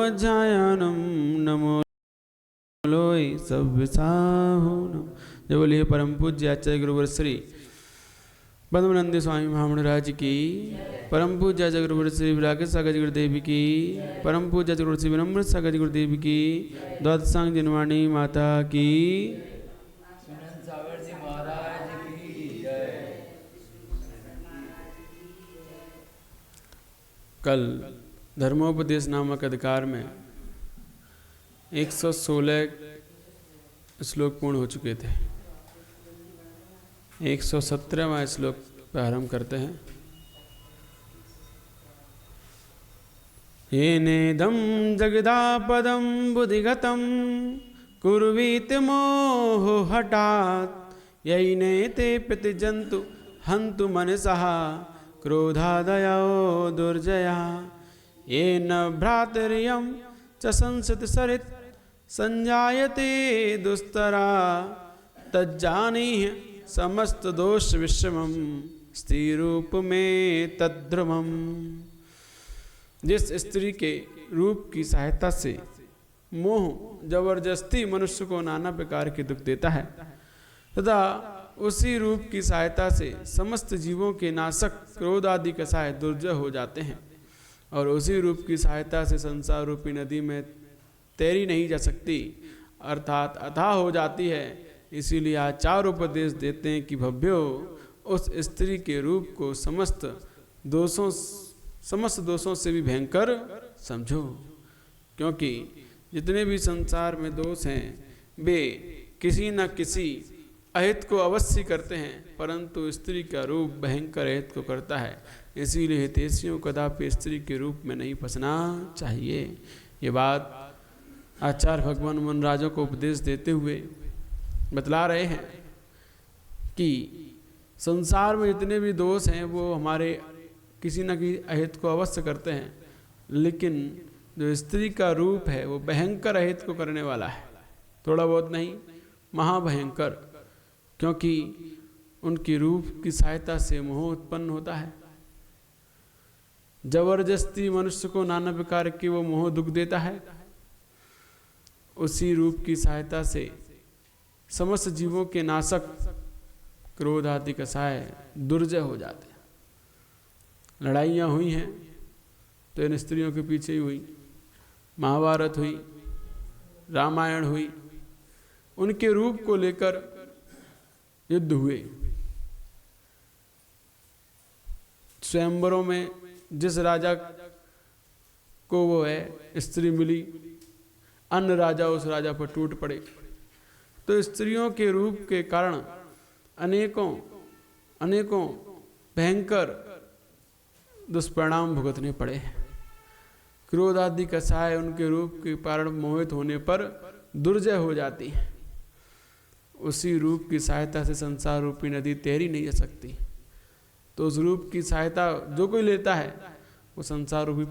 नमोऽध्यायानं नमो लोय सव्यसाहुनम। जय बोलिए परम पूज्य आचार्य गुरुवर श्री पद्मनंद स्वामी महामंडराज की, परम पूज्य आचार्य गुरुवर श्री विराकेश सागर गुरुदेव की, परम पूज्य आचार्य गुरु श्री विनम्र सागर गुरुदेव की, द्वादशांग जिनवाणी माता की। कल धर्मोपदेश नामक अधिकार में 116 श्लोक पूर्ण हो चुके थे। 117वां श्लोक प्रारंभ करते हैं। येनेदं जगदापदं बुद्धिगतं कुर्वीत मोहो हठात् यैनेते प्रतिजन्तु हन्तु मनसः क्रोधादयो दुर्जया येन भ्रातर्यं च संसृतसरित् संजायते दुस्तरा तज्जानीह समस्त दोष विषमं स्त्रीरूप में तद्ध्रुवम्। जिस स्त्री के रूप की सहायता से मोह जबरदस्ती मनुष्य को नाना प्रकार के दुख देता है तथा उसी रूप की सहायता से समस्त जीवों के नाशक क्रोध आदि कसाय दुर्जय हो जाते हैं और उसी रूप की सहायता से संसार रूपी नदी में तैरी नहीं जा सकती अर्थात अथाह हो जाती है। इसीलिए आचार उपदेश देते हैं कि भव्यो उस स्त्री के रूप को समस्त दोषों से भी भयंकर समझो, क्योंकि जितने भी संसार में दोष हैं वे किसी न किसी अहित को अवश्य करते हैं, परंतु स्त्री का रूप भयंकर अहित को करता है। इसीलिए हितैषियों कदापि स्त्री के रूप में नहीं फंसना चाहिए। ये बात आचार्य भगवान मनराजों को उपदेश देते हुए बतला रहे हैं कि संसार में जितने भी दोष हैं वो हमारे किसी न किसी अहित को अवश्य करते हैं, लेकिन जो स्त्री का रूप है वो भयंकर अहित को करने वाला है, थोड़ा बहुत नहीं महाभयंकर, क्योंकि उनकी रूप की सहायता से मोह उत्पन्न होता है। जबरदस्ती मनुष्य को नाना प्रकार के वो मोह दुख देता है। उसी रूप की सहायता से समस्त जीवों के नाशक क्रोध आदि कसाय दुर्जय हो जाते हैं। लड़ाइयाँ हुई हैं तो इन स्त्रियों के पीछे ही हुई, महाभारत हुई, रामायण हुई, उनके रूप को लेकर युद्ध हुए। स्वयंवरों में जिस राजा को वो है स्त्री मिली, अन्य राजा उस राजा पर टूट पड़े। तो स्त्रियों के रूप के कारण अनेकों भयंकर दुष्परिणाम भुगतने पड़े। क्रोध आदि कसाय उनके रूप के कारण मोहित होने पर दुर्जय हो जाती है। उसी रूप की सहायता से संसार रूपी नदी तैरी नहीं जा सकती। तो उस रूप की सहायता जो कोई लेता है वो संसार रूपी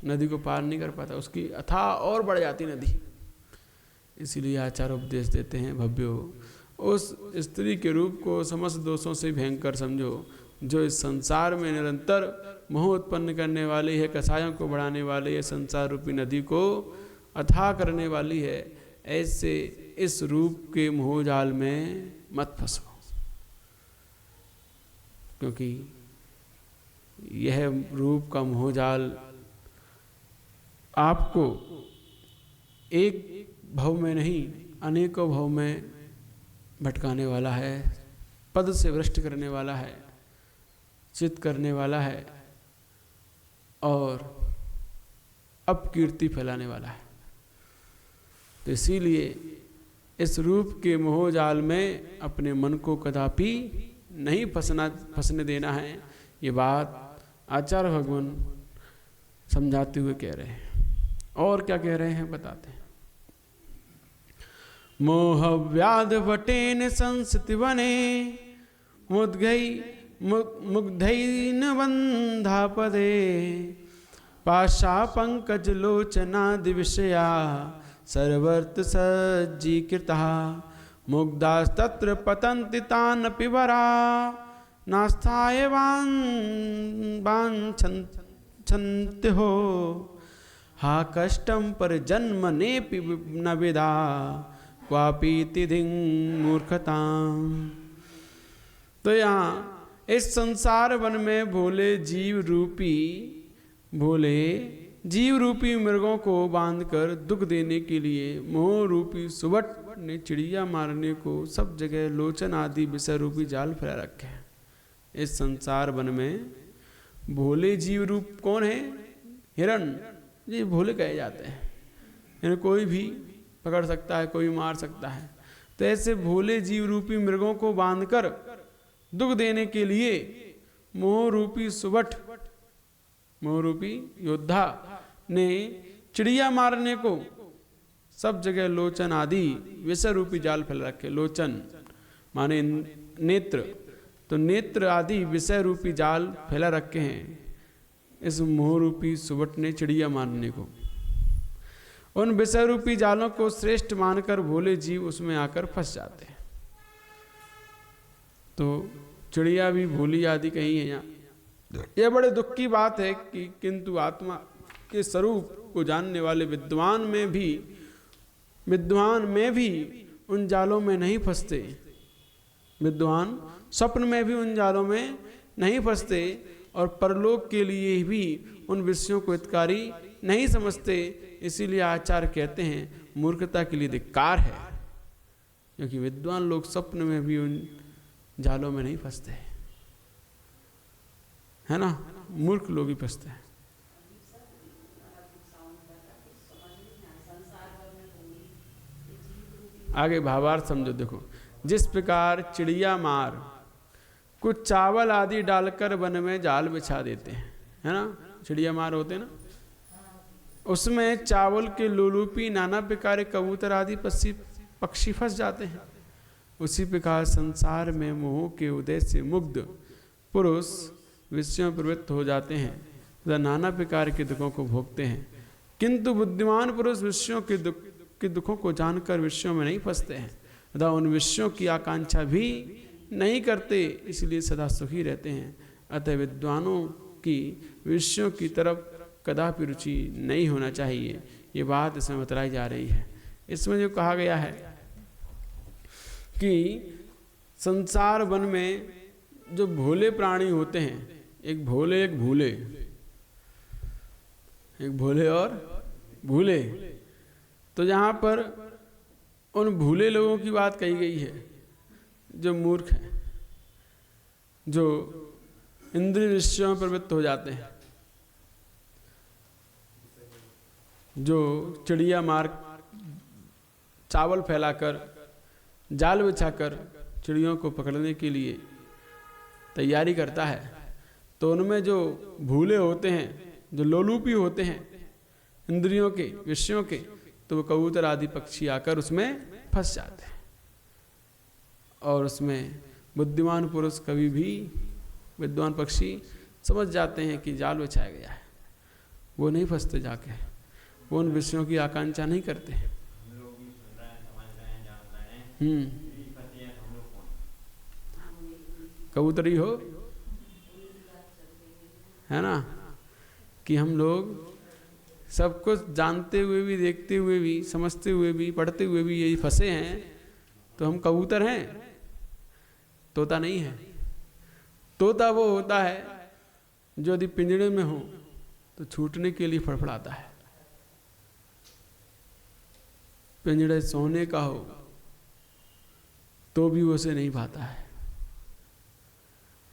नदी को पार नहीं कर पाता, उसकी अथाह और बढ़ जाती नदी। इसीलिए आचार उपदेश देते हैं भव्यो उस स्त्री के रूप को समस्त दोषों से भयंकर समझो, जो इस संसार में निरंतर मोह उत्पन्न करने वाली है, कसायों को बढ़ाने वाली है, संसार रूपी नदी को अथाह करने वाली है। ऐसे इस रूप के मोहजाल में मत फंसो, क्योंकि यह रूप का मोहजाल आपको एक भव में नहीं अनेकों भव में भटकाने वाला है, पद से भ्रष्ट करने वाला है, चित करने वाला है और अपकीर्ति फैलाने वाला है। तो इसीलिए इस रूप के मोहजाल में अपने मन को कदापि नहीं फंसने देना है। ये बात आचार्य भगवान समझाते हुए कह रहे हैं। और क्या कह रहे हैं बताते हैं। मोह व्याध वटेन संसति वने मुग्धैन बंधापदे पाशा पंकज लोचनादि विषया सर्वर्थ सज्जीकृता मुग्धास्तत्र पतन्ति तान् पिबरा नास्थाय वाञ्छन्ति हो हा कष्टम पर जन्म ने न विदा क्वापि तिधिं मूर्खता। तो यहाँ इस संसार वन में भोले जीव रूपी मृगों को बांधकर दुख देने के लिए मोह रूपी सुबट ने चिड़िया मारने को सब जगह लोचन आदि विषय रूपी जाल फैला रखे हैं। इस संसार वन में भोले जीव रूप कौन है? हिरण, ये भोले कहे जाते हैं। इन्हें कोई भी पकड़ सकता है, कोई मार सकता है। तो ऐसे भोले जीव रूपी मृगों को बांधकर दुख देने के लिए मोह रूपी सुबट, मोह रूपी योद्धा ने चिड़िया मारने को सब जगह लोचन आदि विषय रूपी जाल फैला रखे। लोचन माने नेत्र, तो नेत्र आदि विषय रूपी जाल फैला रखे हैं इस मोह रूपी सुबट ने चिड़िया मारने को। उन विषय रूपी जालों को श्रेष्ठ मानकर भोले जीव उसमें आकर फंस जाते हैं। तो चिड़िया भी भोली आदि कहीं है यहाँ। यह बड़े दुख की बात है कि किंतु आत्मा के स्वरूप को जानने वाले विद्वान में भी उन जालों में नहीं फंसते। विद्वान स्वप्न में भी उन जालों में नहीं फंसते और परलोक के लिए भी उन विषयों को हितकारी नहीं समझते। इसीलिए आचार्य कहते हैं मूर्खता के लिए धिक्कार है, क्योंकि विद्वान लोग स्वप्न में भी उन जालों में नहीं फंसते, है ना। मूर्ख लोग ही फंसते हैं। आगे भावार्थ समझो। देखो, जिस प्रकार चिड़िया मार कुछ चावल आदि डालकर वन में जाल बिछा देते हैं, है ना। चिड़िया मार होते हैं ना, उसमें चावल के लोलूपी नाना प्रकार के कबूतर आदि पक्षी फंस जाते हैं। उसी प्रकार संसार में मोह के उदय से मुग्ध पुरुष विषयों में प्रवृत्त हो जाते हैं तथा नाना प्रकार के दुखों को भोगते हैं। किंतु बुद्धिमान पुरुष विषयों के दुखों को जानकर विषयों में नहीं फंसते हैं तथा उन विषयों की आकांक्षा भी नहीं करते, इसलिए सदा सुखी रहते हैं। अतः विद्वानों की विषयों की तरफ कदापि रुचि नहीं होना चाहिए। ये बात इसमें बतलाई जा रही है। इसमें जो कहा गया है कि संसार वन में जो भोले प्राणी होते हैं, एक भोले एक भूले, एक भोले और भूले, तो यहाँ पर उन भूले लोगों की बात कही गई है जो मूर्ख हैं, जो इंद्रिय विषयों में प्रवृत्त हो जाते हैं, जो चिड़िया मार चावल फैलाकर जाल बिछाकर चिड़ियों को पकड़ने के लिए तैयारी करता है। तो उनमें जो भूले होते हैं, जो लोलूपी होते हैं इंद्रियों के विषयों के, तो वो कबूतर आदि पक्षी आकर उसमें फंस जाते हैं। और उसमें बुद्धिमान पुरुष कभी भी, विद्वान पक्षी समझ जाते हैं कि जाल बिछाया गया है, वो नहीं फंसते जाके, वो उन विषयों की आकांक्षा नहीं करते। कबूतरी हो, है ना, कि हम लोग सब कुछ जानते हुए भी, देखते हुए भी, समझते हुए भी, पढ़ते हुए भी यही फंसे हैं, तो हम कबूतर हैं, तोता नहीं है। तोता वो होता है जो यदि पिंजड़े में हो तो छूटने के लिए फड़फड़ाता है। पिंजड़े सोने का हो तो भी उसे नहीं पाता है।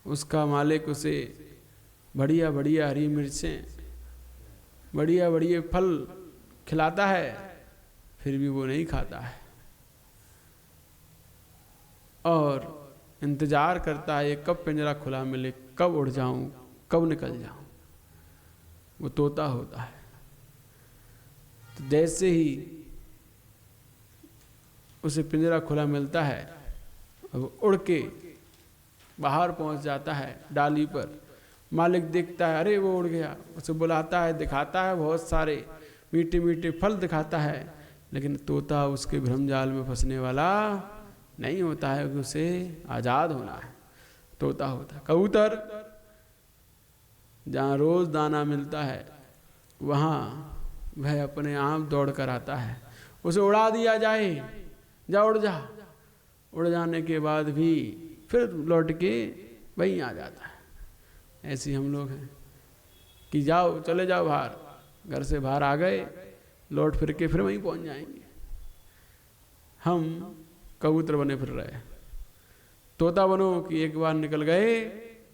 उसका मालिक उसे बढ़िया बढ़िया हरी मिर्चें, बढ़िया बढ़िया फल खिलाता है, फिर भी वो नहीं खाता है और इंतजार करता है ये कब पिंजरा खुला मिले, कब उड़ जाऊं, कब निकल जाऊं। वो तोता होता है। तो जैसे ही उसे पिंजरा खुला मिलता है, वो उड़ के बाहर पहुंच जाता है डाली पर। मालिक देखता है, अरे वो उड़ गया, उसे बुलाता है, दिखाता है बहुत सारे मीठे मीठे फल दिखाता है, लेकिन तोता उसके भ्रमजाल में फंसने वाला नहीं होता है, उसे आज़ाद होना है, तोता होता है। कबूतर जहाँ रोज़ दाना मिलता है वहाँ वह अपने आप दौड़ कर आता है। उसे उड़ा दिया जाए, जा उड़ जा, उड़ जाने के बाद भी फिर लौट के वहीं आ जाता है। ऐसे हम लोग हैं कि जाओ, चले जाओ बाहर, घर से बाहर आ गए, लौट फिर के फिर वहीं पहुंच जाएंगे। हम कबूतर बने फिर रहे। तोता बनो कि एक बार निकल गए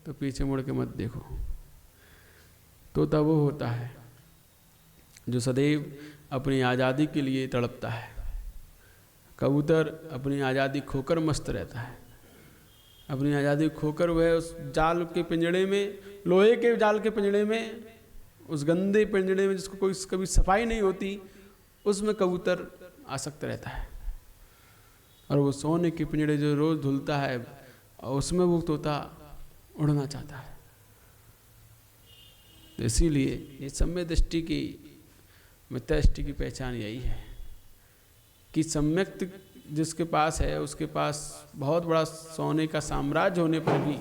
तो पीछे मुड़ के मत देखो। तोता वो होता है जो सदैव अपनी आज़ादी के लिए तड़पता है। कबूतर अपनी आज़ादी खोकर मस्त रहता है। अपनी आज़ादी खोकर वह उस जाल के पिंजड़े में, लोहे के जाल के पिंजड़े में, उस गंदे पिंजड़े में जिसको कोई कभी सफाई नहीं होती, उसमें कबूतर आसक्त रहता है। और वो सोने के पिंजड़े जो रोज़ धुलता है, और उसमें वो तोता उड़ना चाहता है। तो इसीलिए ये सम्यक दृष्टि की, मिथ्या दृष्टि की पहचान यही है कि सम्यक जिसके पास है, उसके पास बहुत बड़ा सोने का साम्राज्य होने पर भी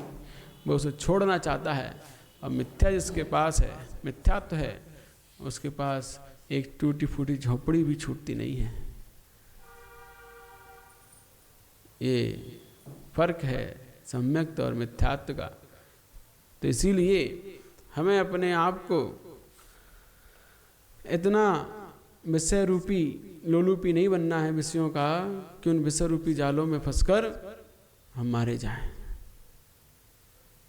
वो उसे छोड़ना चाहता है। और मिथ्या जिसके पास है, मिथ्यात्व है, उसके पास एक टूटी फूटी झोपड़ी भी छूटती नहीं है। ये फर्क है सम्यक्त और मिथ्यात्व का। तो इसीलिए हमें अपने आप को इतना विषय रूपी लोलुपी नहीं बनना है विषयों का कि उन विषय रूपी जालों में फंसकर हम मारे जाएं।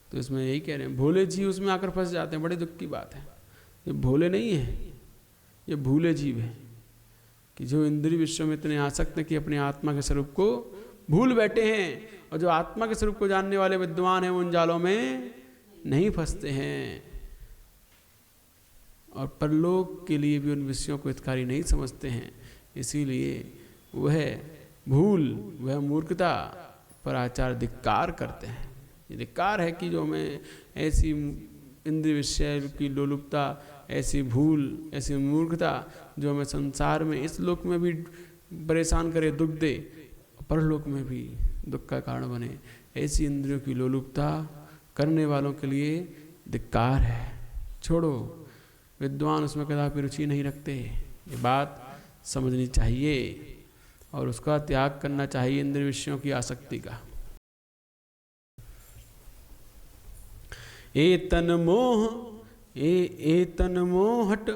तो इसमें यही कह रहे हैं, भोले जीव उसमें आकर फंस जाते हैं। बड़े दुख की बात है। ये भोले नहीं है, ये भूले जीव है कि जो इंद्रिय विषयों में इतने आसक्त हैं कि अपने आत्मा के स्वरूप को भूल बैठे हैं। और जो आत्मा के स्वरूप को जानने वाले विद्वान हैं, उन जालों में नहीं फंसते हैं और परलोक के लिए भी उन विषयों को हितकारी नहीं समझते हैं। इसीलिए वह भूल, वह मूर्खता पर आचार्य धिक्कार करते हैं। ये धिक्कार है कि जो हमें ऐसी इंद्रिय विषय की लोलुपता, ऐसी भूल, ऐसी मूर्खता जो हमें संसार में इस लोक में भी परेशान करे, दुख दे, परलोक में भी दुख का कारण बने, ऐसी इंद्रियों की लोलुपता करने वालों के लिए धिक्कार है। छोड़ो, विद्वान उसमें कदापि रुचि नहीं रखते। ये बात समझनी चाहिए और उसका त्याग करना चाहिए, इंद्रिय विषयों की आसक्ति का। एतन मोहट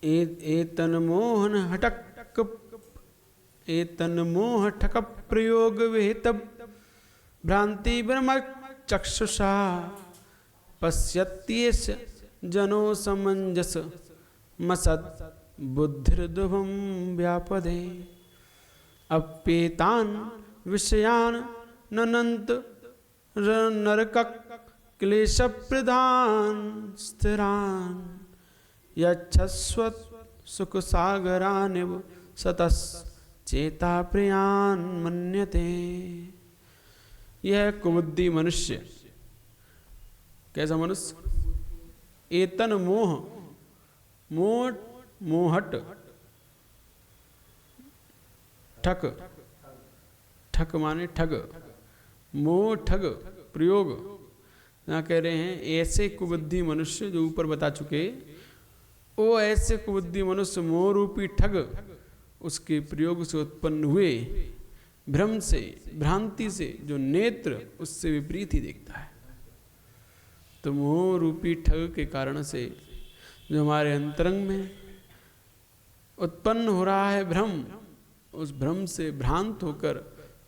एतन मोहन हटक एतन मोह ठक प्रयोग विहित भ्रांति ब्रह्म चक्षुषा पश्यत्येष जनो समंजस मसत् बुद्धिर्दुभं व्यापदे अप्येतान् विषयान् ननन्त नरक क्लेश प्रधान स्थिरान् यच्छस्व सुख सागरानिव सतस चेता प्रियान मन्यते। यह कुबुद्धि मनुष्य, कैसा मनुष्य? एतन मोह, मोहट ठक, ठक माने ठग, मोह ठग प्रयोग। यहाँ कह रहे हैं ऐसे कुबुद्धि मनुष्य, जो ऊपर बता चुके, वो ऐसे कुबुद्धि मनुष्य मोह रूपी ठग उसके प्रयोग से उत्पन्न हुए भ्रम से, भ्रांति से, जो नेत्र उससे विपरीत ही देखता है। तो मोह रूपी ठग के कारण से जो हमारे अंतरंग में उत्पन्न हो रहा है भ्रम, उस भ्रम से भ्रांत होकर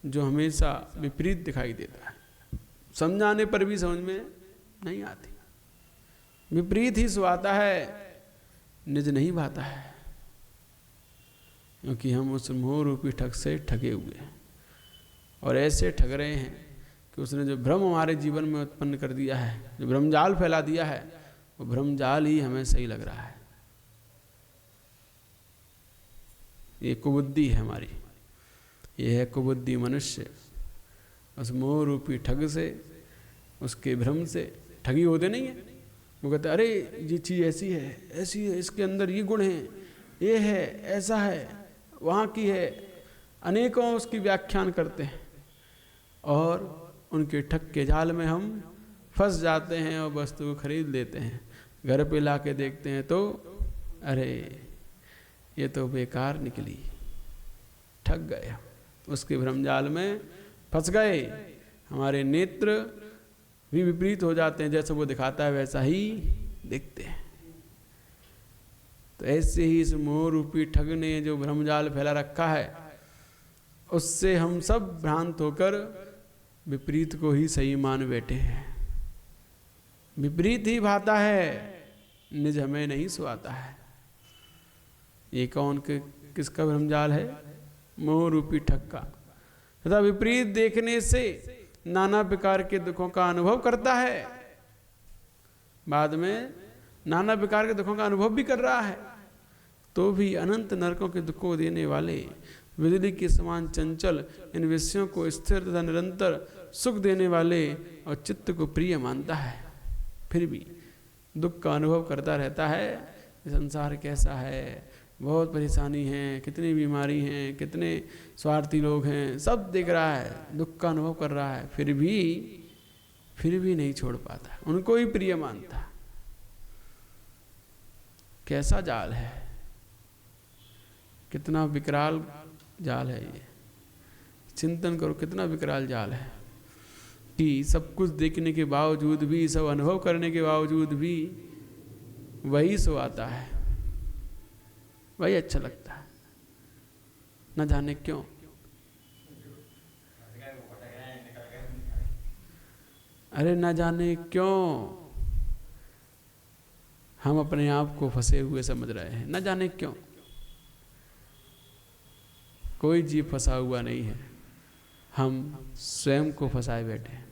जो हमेशा विपरीत दिखाई देता है, समझाने पर भी समझ में नहीं आती, विपरीत ही सुहाता है, निज नहीं भाता है। क्योंकि हम उस मोह रूपी ठग से ठगे हुए हैं और ऐसे ठग रहे हैं कि उसने जो भ्रम हमारे जीवन में उत्पन्न कर दिया है, जो भ्रमजाल फैला दिया है, वो भ्रमजाल ही हमें सही लग रहा है। ये कुबुद्धि है हमारी, ये है कुबुद्धि मनुष्य। उस मोह रूपी ठग से, उसके भ्रम से, ठगी होते नहीं है, वो कहते अरे ये चीज़ ऐसी है, ऐसी है, इसके अंदर ये गुण हैं, ये है, ऐसा है, वहाँ की है, अनेकों उसकी व्याख्यान करते हैं और उनके ठग के जाल में हम फंस जाते हैं और वस्तु को खरीद लेते हैं। घर पे ला के देखते हैं तो अरे ये तो बेकार निकली, ठग गए, उसके भ्रमजाल में फंस गए। हमारे नेत्र भी विपरीत हो जाते हैं, जैसा वो दिखाता है वैसा ही दिखते हैं। तो ऐसे ही इस मोह रूपी ठग ने जो भ्रमजाल फैला रखा है, उससे हम सब भ्रांत होकर विपरीत को ही सही मान बैठे हैं। विपरीत ही भाता है, निज हमें नहीं सुहाता है। ये कौन किसका भ्रमजाल है? मोह रूपी ठग का। तथा विपरीत देखने से नाना प्रकार के दुखों का अनुभव करता है, बाद में नाना प्रकार के दुखों का अनुभव भी कर रहा है, तो भी अनंत नरकों के दुखों देने वाले बिजली के समान चंचल इन विषयों को स्थिर तथा निरंतर सुख देने वाले और चित्त को प्रिय मानता है, फिर भी दुख का अनुभव करता रहता है। संसार कैसा है, बहुत परेशानी है, कितनी बीमारी हैं, कितने स्वार्थी लोग हैं, सब देख रहा है, दुख का अनुभव कर रहा है, फिर भी नहीं छोड़ पाता, उनको ही प्रिय मानता। कैसा जाल है, कितना विकराल जाल है ये। चिंतन करो कितना विकराल जाल है कि सब कुछ देखने के बावजूद भी, सब अनुभव करने के बावजूद भी वही सो आता है, वही अच्छा लगता है, न जाने क्यों। अरे न जाने क्यों हम अपने आप को फंसे हुए समझ रहे हैं, न जाने क्यों। कोई जीव फंसा हुआ नहीं है, हम स्वयं को फंसाए बैठे हैं,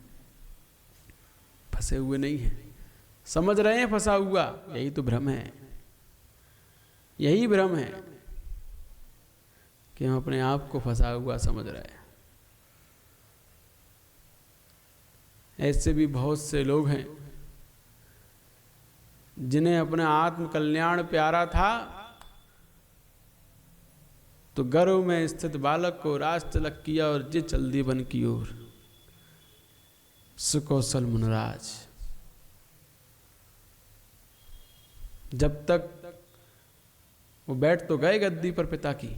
फंसे हुए नहीं हैं, समझ रहे हैं फंसा हुआ। यही तो भ्रम है, यही भ्रम है कि हम अपने आप को फंसा हुआ समझ रहे हैं। ऐसे भी बहुत से लोग हैं जिन्हें अपना आत्म कल्याण प्यारा था, तो गर्भ में स्थित बालक को राज तिलक किया और जे चल दी वन की ओर। सुकौशल मुनराज जब तक वो बैठ तो गए गद्दी पर पिता की,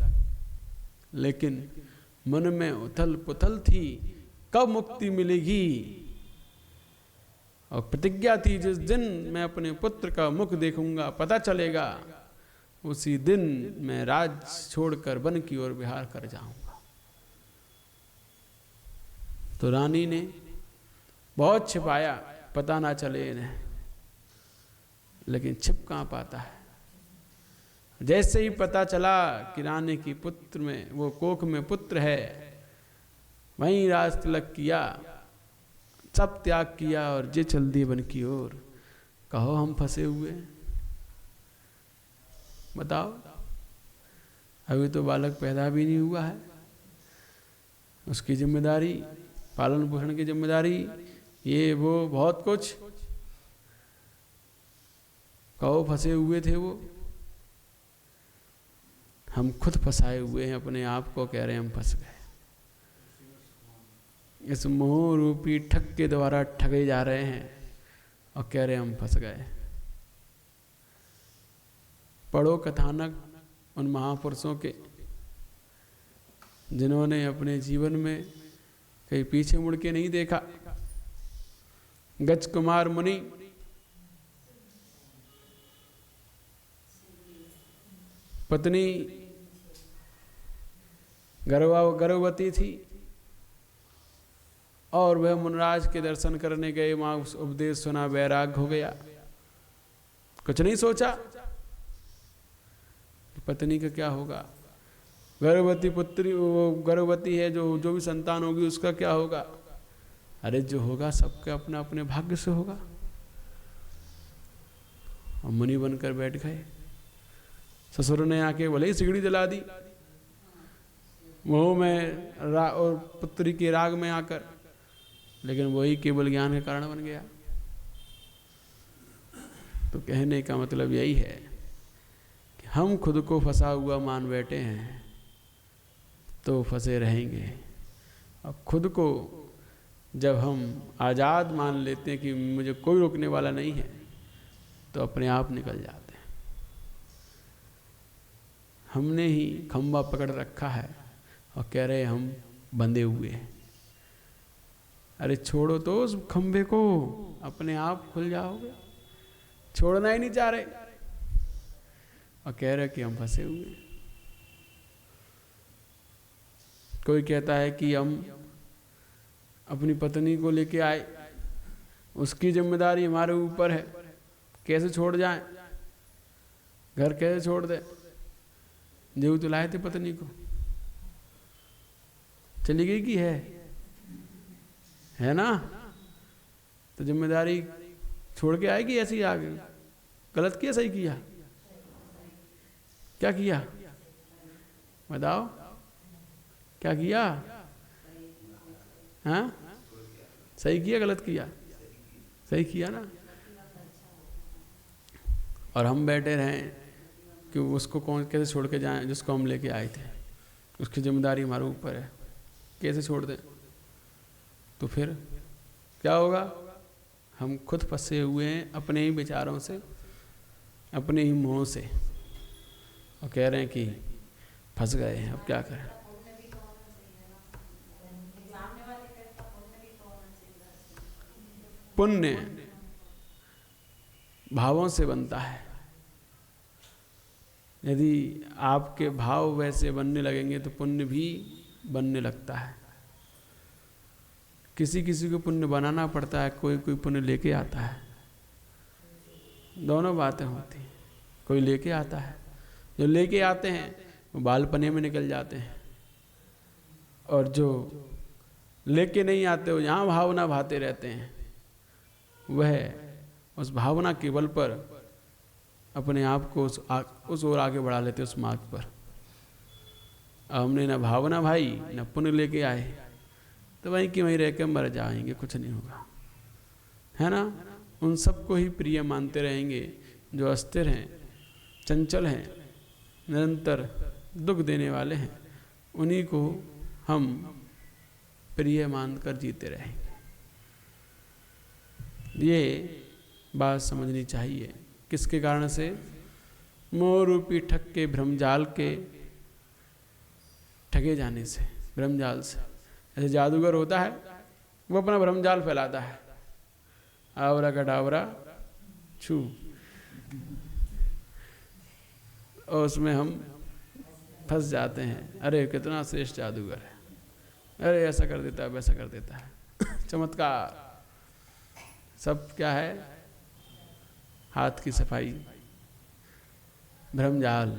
लेकिन मन में उथल पुथल थी, कब मुक्ति मिलेगी। और प्रतिज्ञा थी, जिस दिन मैं अपने पुत्र का मुख देखूंगा पता चलेगा, उसी दिन मैं राज छोड़कर वन की ओर विहार कर जाऊंगा। तो रानी ने बहुत छिपाया, पता ना चले इन्हें, लेकिन छिप कहाँ पाता है। जैसे ही पता चला कि रानी की पुत्र में, वो कोख में पुत्र है, वहीं राज तिलक किया, सब त्याग किया और जे चल दी वन की ओर। कहो हम फंसे हुए, बताओ। अभी तो बालक पैदा भी नहीं हुआ है, उसकी जिम्मेदारी, पालन पोषण की जिम्मेदारी, ये वो बहुत कुछ। कहो फंसे हुए थे वो, हम खुद फंसाए हुए हैं अपने आप को, कह रहे हैं हम फंस गए। इस मोह रूपी ठग के द्वारा ठगे जा रहे हैं और कह रहे हैं हम फंस गए। पढ़ो कथानक उन महापुरुषों के, जिन्होंने अपने जीवन में कहीं पीछे मुड़ के नहीं देखा। गज कुमार मुनि पत्नी गर्भवती थी और वह मुनराज के दर्शन करने गए, वहां उपदेश सुना, वैराग हो गया, कुछ नहीं सोचा पत्नी का क्या होगा। गर्भवती पुत्री, वो गर्भवती है, जो भी संतान होगी उसका क्या होगा। अरे जो होगा सबके अपने अपने भाग्य से होगा। और मुनि बनकर बैठ गए। ससुर ने आके भले ही सिगड़ी जला दी, मोह में और पुत्री के राग में आकर, लेकिन वही केवल ज्ञान के कारण बन गया। तो कहने का मतलब यही है कि हम खुद को फंसा हुआ मान बैठे हैं तो फंसे रहेंगे। अब खुद को जब हम आज़ाद मान लेते हैं कि मुझे कोई रोकने वाला नहीं है, तो अपने आप निकल जाते हैं। हमने ही खंभा पकड़ रखा है और कह रहे हम बंधे हुए हैं। अरे छोड़ो तो उस खंभे को, अपने आप खुल जाओगे। छोड़ना ही नहीं चाह रहे और कह रहे कि हम फंसे हुए हैं। कोई कहता है कि हम अपनी पत्नी को लेके आए, उसकी जिम्मेदारी हमारे ऊपर है, कैसे छोड़ जाएं, घर कैसे छोड़ दे। जो तो लाए थे पत्नी को, चली गई कि है ना, तो जिम्मेदारी छोड़ के आएगी, ऐसे ही आ गई। गलत किया सही किया? क्या किया बताओ, क्या किया? हाँ, सही किया गलत किया? सही किया ना। और हम बैठे रहें कि उसको कौन कैसे छोड़ के जाएं, जिसको हम लेके आए थे, उसकी जिम्मेदारी हमारे ऊपर है, कैसे छोड़ दें? तो फिर क्या होगा? हम खुद फंसे हुए हैं अपने ही विचारों से, अपने ही मोह से, और कह रहे हैं कि फंस गए हैं, अब क्या करें। पुण्य भावों से बनता है। यदि आपके भाव वैसे बनने लगेंगे तो पुण्य भी बनने लगता है। किसी किसी को पुण्य बनाना पड़ता है, कोई कोई पुण्य लेके आता है। दोनों बातें होती हैं। कोई लेके आता है, जो लेके आते हैं वो बालपने में निकल जाते हैं, और जो लेके नहीं आते वो यहाँ भावना भाते रहते हैं, वह उस भावना के बल पर अपने आप को उस ओर आगे बढ़ा लेते, उस मार्ग पर। हमने न भावना भाई न पुण्य लेके आए, तो वहीं कि वहीं रह के मर जाएंगे, कुछ नहीं होगा, है ना। उन सबको ही प्रिय मानते रहेंगे जो अस्थिर हैं, चंचल हैं, निरंतर दुख देने वाले हैं, उन्हीं को हम प्रिय मानकर जीते रहेंगे। ये बात समझनी चाहिए। किसके कारण से? मोह रूपी ठग के भ्रमजाल के ठगे जाने से, भ्रमजाल से। ऐसे जादूगर होता है, वो अपना भ्रमजाल फैलाता है, आवरा कटावरा छू, और उसमें हम फंस जाते हैं। अरे कितना श्रेष्ठ जादूगर है, अरे ऐसा कर देता है, वैसा कर देता है, चमत्कार। सब क्या है? हाथ की सफाई, भ्रमजाल।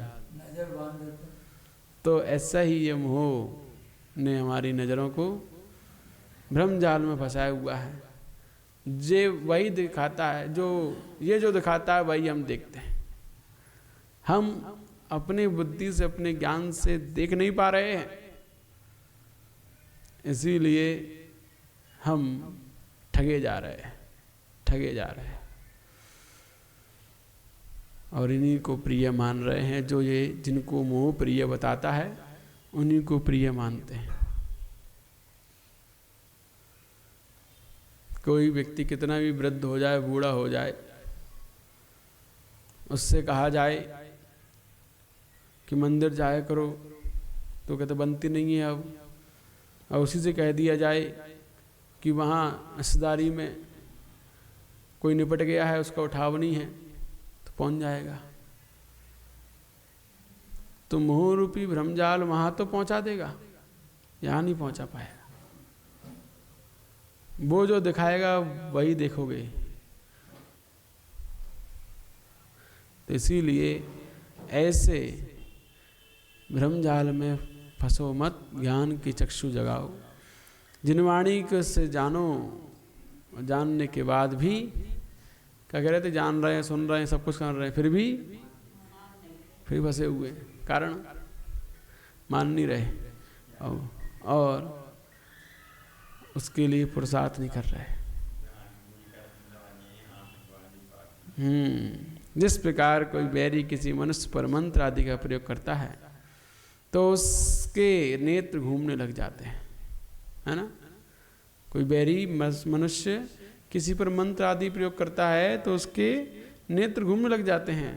तो ऐसा ही ये मोह ने हमारी नज़रों को भ्रमजाल में फंसाया हुआ है। जे वही दिखाता है, जो दिखाता है वही हम देखते हैं। हम अपनी बुद्धि से, अपने ज्ञान से देख नहीं पा रहे हैं, इसीलिए हम ठगे जा रहे हैं। और इन्हीं को प्रिय मान रहे हैं। जो ये जिनको मोह प्रिय बताता है, उन्हीं को प्रिय मानते हैं। कोई व्यक्ति कितना भी वृद्ध हो जाए, बूढ़ा हो जाए, उससे कहा जाए कि मंदिर जाया करो, तो कहते बनती नहीं है अब। और उसी से कह दिया जाए कि वहाँ रिश्तेदारी में कोई निपट गया है, उसका उठावनी है, तो पहुँच जाएगा। तो मोह रूपी भ्रमजाल वहाँ तो पहुँचा देगा, यहाँ नहीं पहुँचा पाएगा। वो जो दिखाएगा वही देखोगे। तो इसीलिए ऐसे भ्रमजाल में फंसो मत, ज्ञान की चक्षु जगाओ। जिनवाणी को से जानो, जानने के बाद भी क्या कह रहे थे? जान रहे हैं, सुन रहे हैं, सब कुछ कर रहे हैं, फिर फंसे हुए। कारण मान नहीं रहे और उसके लिए पुरुषार्थ नहीं कर रहे। जिस प्रकार कोई बैरी किसी मनुष्य पर मंत्र आदि का प्रयोग करता है तो उसके नेत्र घूमने लग जाते हैं, है ना। कोई बैरी मनुष्य किसी पर मंत्र आदि प्रयोग करता है तो उसके नेत्र घूमने लग जाते हैं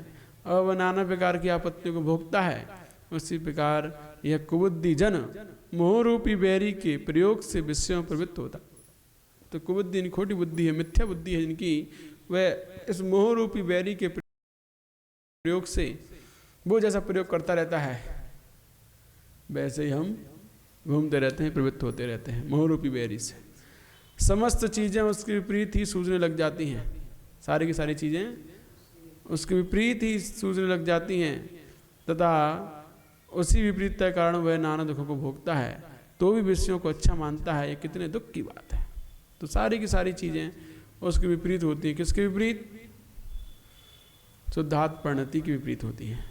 और वह नाना प्रकार की आपत्तियों को भोगता है। उसी प्रकार यह कुबुद्धि जन मोहरूपी बैरी के प्रयोग से विषयों में प्रवृत्त होता। तो कुबुद्धि खोटी बुद्धि है, मिथ्या बुद्धि है जिनकी, वह इस मोहरूपी बैरी के प्रयोग से वो जैसा प्रयोग करता रहता है वैसे ही हम घूमते रहते हैं, प्रवृत्त होते रहते हैं मोहरूपी बैरी से। समस्त चीज़ें उसके विपरीत ही सूझने लग जाती हैं, सारी की सारी चीज़ें उसके विपरीत ही सूझने लग जाती हैं तथा उसी विपरीतता के कारण वह नाना दुखों को भोगता है तो भी विषयों को अच्छा मानता है। ये कितने दुख की बात है। तो सारी की सारी चीज़ें उसके विपरीत होती हैं। किसके विपरीत? शुद्धात्म परिणति की विपरीत होती हैं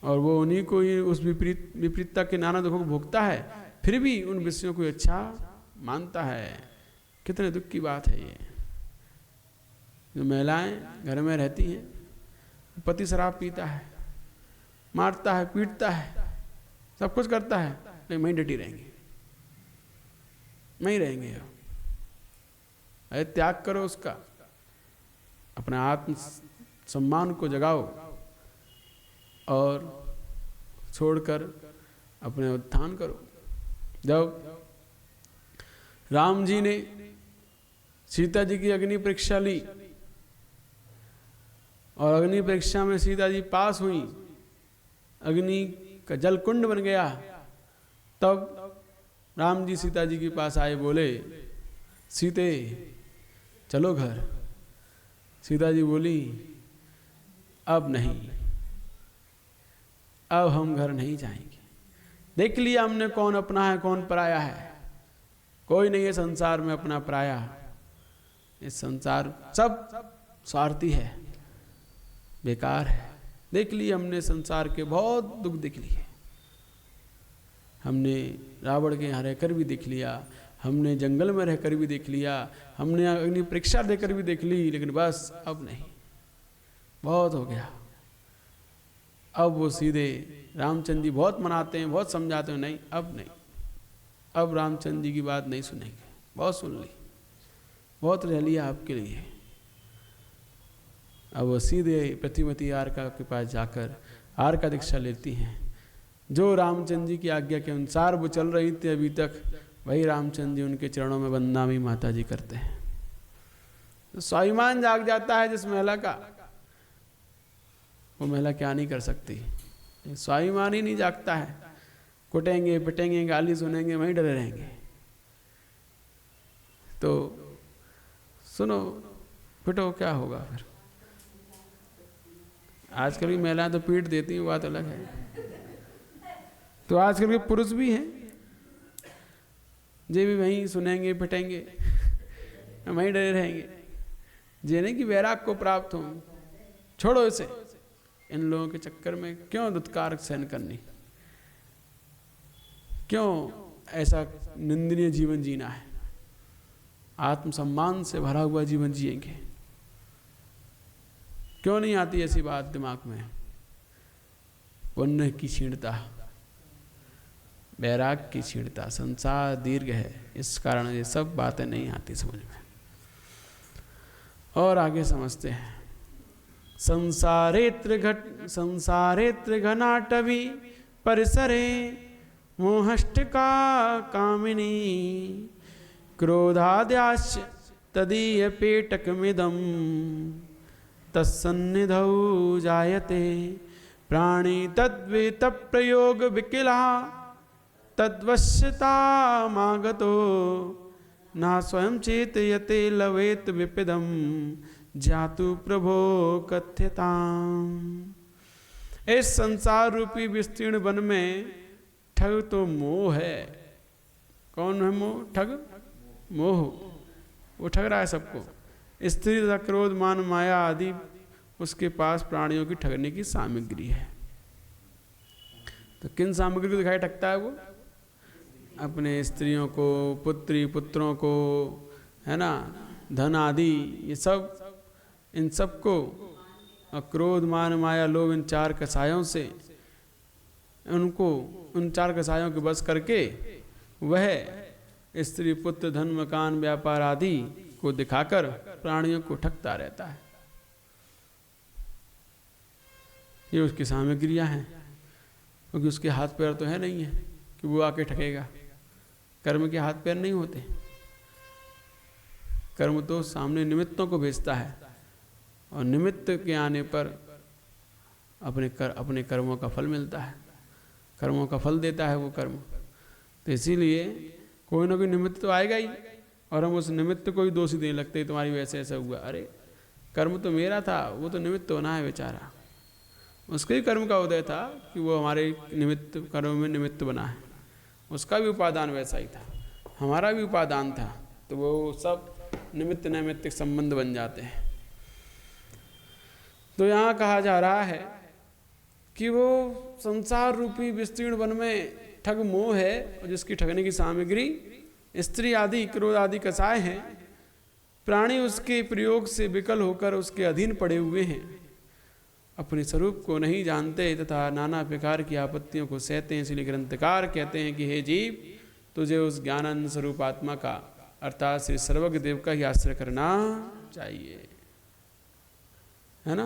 और वो उन्हीं को ही उस विपरीतता के नाना दुखों को भोगता है, फिर भी उन विषयों को अच्छा मानता है। कितने दुख की बात है ये। जो महिलाएं घर में रहती हैं, पति शराब पीता है, मारता है, पीटता है, सब कुछ करता है, लेकिन वहीं डटी रहेंगे, नहीं रहेंगे। अरे त्याग करो उसका, अपने आत्म सम्मान को जगाओ और छोड़कर अपने उत्थान करो। जब राम जी ने सीता जी की अग्नि परीक्षा ली और अग्नि परीक्षा में सीता जी पास हुई, अग्नि का जल कुंड बन गया, तब राम जी सीता जी के पास आए, बोले सीते चलो घर। सीता जी बोली अब नहीं, अब हम घर नहीं जाएंगे। देख लिया हमने कौन अपना है कौन पराया है, कोई नहीं है संसार में अपना पराया। इस संसार सब स्वार्थी है, बेकार है। देख लिया हमने संसार के बहुत दुख देख लिए, हमने रावण के यहाँ रहकर भी देख लिया, हमने जंगल में रहकर भी देख लिया, हमने अग्नि परीक्षा देकर भी देख ली, लेकिन बस अब नहीं, बहुत हो गया। अब वो सीधे रामचंद्र जी बहुत मनाते हैं, बहुत समझाते हैं, नहीं अब नहीं, अब रामचंद्र जी की बात नहीं सुनेंगे, बहुत सुन ली, बहुत रह लिया आपके लिए। अब वो सीधे प्रतिमती आरका के पास जाकर आरका दीक्षा लेती हैं। जो रामचंद्र जी की आज्ञा के अनुसार वो चल रही थी अभी तक, वही रामचंद्र जी उनके चरणों में वंदनामी माता जी करते हैं। तो स्वाभिमान जाग जाता है जिस महिला का, वो महिला क्या नहीं कर सकती। स्वाभिमान ही नहीं जागता है, कुटेंगे पिटेंगे गाली सुनेंगे, वहीं डरे रहेंगे। तो सुनो पिटो, क्या होगा फिर। आजकल की महिलाएं तो पीट देती हैं, बात अलग है। तो आजकल के पुरुष भी हैं, जे भी वहीं सुनेंगे पिटेंगे, वहीं डरे रहेंगे। जेने की वैराग को प्राप्त हो, छोड़ो इसे। इन लोगों के चक्कर में क्यों दुत्कार सहन करनी, क्यों ऐसा निंदनीय जीवन जीना है। आत्मसम्मान से भरा हुआ जीवन जिएंगे। क्यों नहीं आती ऐसी बात दिमाग में। पुण्य की क्षीणता, वैराग की क्षीणता, संसार दीर्घ है, इस कारण ये सब बातें नहीं आती समझ में। और आगे समझते हैं। संसारेत्र घनाटवी परिसरे मोहष्टका कामिनी क्रोधाद्याश्च तदीय पेटकमिदं तत्सन्निधौ जायते प्राणी तद्वेत प्रयोग विकिला तद्वश्यतामागतो ना स्वयं चेतयते लवेत विपिदं जातु प्रभो कथ्यताम। इस संसार रूपी विस्तीर्ण वन में ठग तो मोह है। कौन है मोह? ठग, मोह। वो ठग रहा है सबको। स्त्री तथा क्रोध मान माया आदि उसके पास प्राणियों की ठगने की सामग्री है। तो किन सामग्री को दिखाई ठगता है वो? अपने स्त्रियों को, पुत्री पुत्रों को, है ना, धन आदि, ये सब, इन सब को क्रोध मान माया लोभ, इन चार कसायों से उनको, उन चार कसायों के बस करके वह स्त्री पुत्र धन मकान व्यापार आदि को दिखाकर प्राणियों को ठगता रहता है। ये उसकी सामग्रियां हैं, क्योंकि उसके हाथ पैर तो है नहीं है कि वो आके ठगेगा। कर्म के हाथ पैर नहीं होते, कर्म तो सामने निमित्तों को भेजता है, और निमित्त के आने पर अपने कर्मों का फल मिलता है, कर्मों का फल देता है वो कर्म। तो इसीलिए कोई ना कोई निमित्त तो आएगा ही, और हम उस निमित्त को ही दोषी देने लगते हैं, तुम्हारी वैसे ऐसा हुआ। अरे कर्म तो मेरा था, वो तो निमित्त होना है बेचारा, उसके ही कर्म का उदय था कि वो हमारे निमित्त कर्म में निमित्त बना है, उसका भी उपादान वैसा ही था, हमारा भी उपादान था, तो वो सब निमित्त नैमित्तिक संबंध बन जाते हैं। तो यहाँ कहा जा रहा है कि वो संसार रूपी विस्तीर्ण वन में ठग मोह है, और जिसकी ठगने की सामग्री स्त्री आदि क्रोध आदि कसाय हैं। प्राणी उसके प्रयोग से विकल होकर उसके अधीन पड़े हुए हैं, अपने स्वरूप को नहीं जानते तथा नाना प्रकार की आपत्तियों को सहते हैं। इसलिए ग्रंथकार कहते हैं कि हे जीव, तुझे उस ज्ञानानंद स्वरूप आत्मा का अर्थात श्री सर्वज्ञ देव का ही आश्रय करना चाहिए, है ना।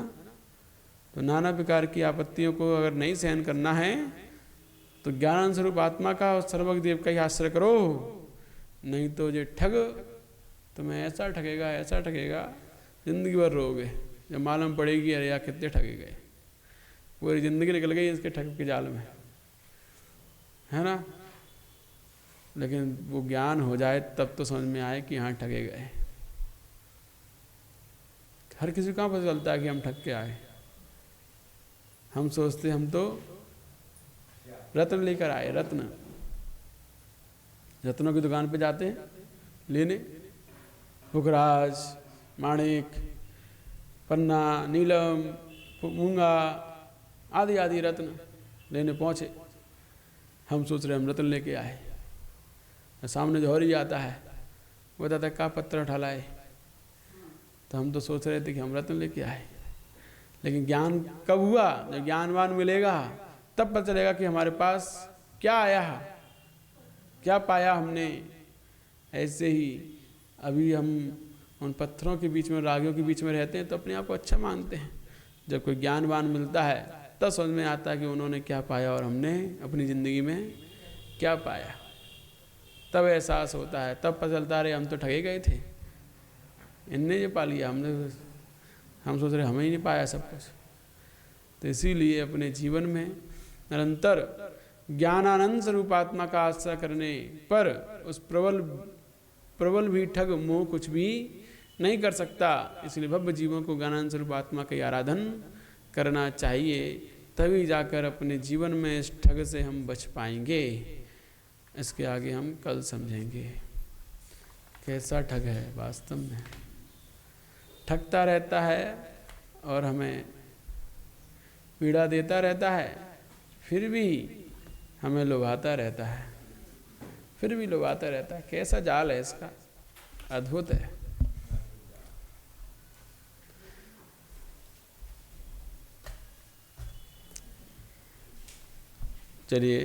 तो नाना प्रकार की आपत्तियों को अगर नहीं सहन करना है तो ज्ञानानंद स्वरूप आत्मा का और सर्वज्ञ देव का ही आश्रय करो, नहीं तो ये ठग तुम्हें ऐसा ठगेगा जिंदगी भर रोगे। जब मालूम पड़ेगी अरे यार कितने ठगे गए, पूरी जिंदगी निकल गई इसके ठग के जाल में, है ना। लेकिन वो ज्ञान हो जाए तब तो समझ में आए कि यहाँ ठगे गए। हर किसी को कहाँ पता चलता है कि हम ठग के आए। हम सोचते हम तो रत्न लेकर आए, रत्नों की दुकान पे जाते हैं लेने, पुखराज, माणिक, पन्ना, नीलम, मूंगा आदि आदि रत्न लेने पहुँचे। हम सोच रहे हम रत्न लेके आए, सामने जो हरी आता है वो बताता है का पत्थर उठा लाए, तो हम तो सोच रहे थे कि हम रत्न लेके आए। लेकिन ज्ञान कब हुआ? जब ज्ञानवान मिलेगा तब पता चलेगा कि हमारे पास क्या आया, क्या पाया हमने। ऐसे ही अभी हम उन पत्थरों के बीच में, रागियों के बीच में रहते हैं तो अपने आप को अच्छा मानते हैं। जब कोई ज्ञानवान मिलता है तब समझ में आता है कि उन्होंने क्या पाया और हमने अपनी ज़िंदगी में क्या पाया। तब एहसास होता है, तब पता चलता है हम तो ठगे गए थे, इनने ये पा लिया, हम सोच रहे हमें ही नहीं पाया सब कुछ। तो इसीलिए अपने जीवन में निरंतर ज्ञानानंद स्वरूप आत्मा का आश्रय करने पर उस प्रबल भी ठग मोह कुछ भी नहीं कर सकता। इसलिए भव्य जीवों को ज्ञानानंद स्वरूप आत्मा की आराधन करना चाहिए, तभी जाकर अपने जीवन में इस ठग से हम बच पाएंगे। इसके आगे हम कल समझेंगे कैसा ठग है वास्तव में। ठगता रहता है और हमें पीड़ा देता रहता है, फिर भी हमें लुभाता रहता है, कैसा जाल है इसका, अद्भुत है। चलिए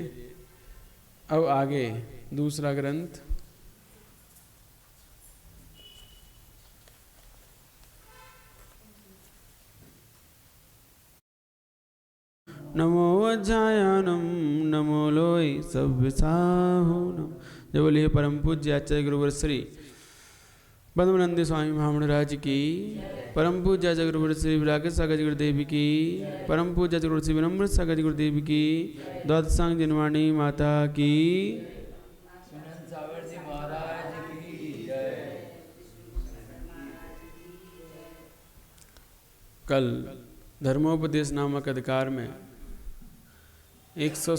अब आगे दूसरा ग्रंथ नमो अध्यायानम नमो लोय सव्यसाहुनम। जय बोलिए परम पूज्य आचार्य गुरुवर श्री पद्मनंद स्वामी महामंडराज की, परम पूज्य आचार्य गुरुवर श्री विराग सागर गुरुदेव की, परम पूज्य आचार्य गुरु श्री विनम्र सागर गुरुदेव की, द्वादशांग जिनवाणी माता की, कल धर्मोपदेश नामक अधिकार में 100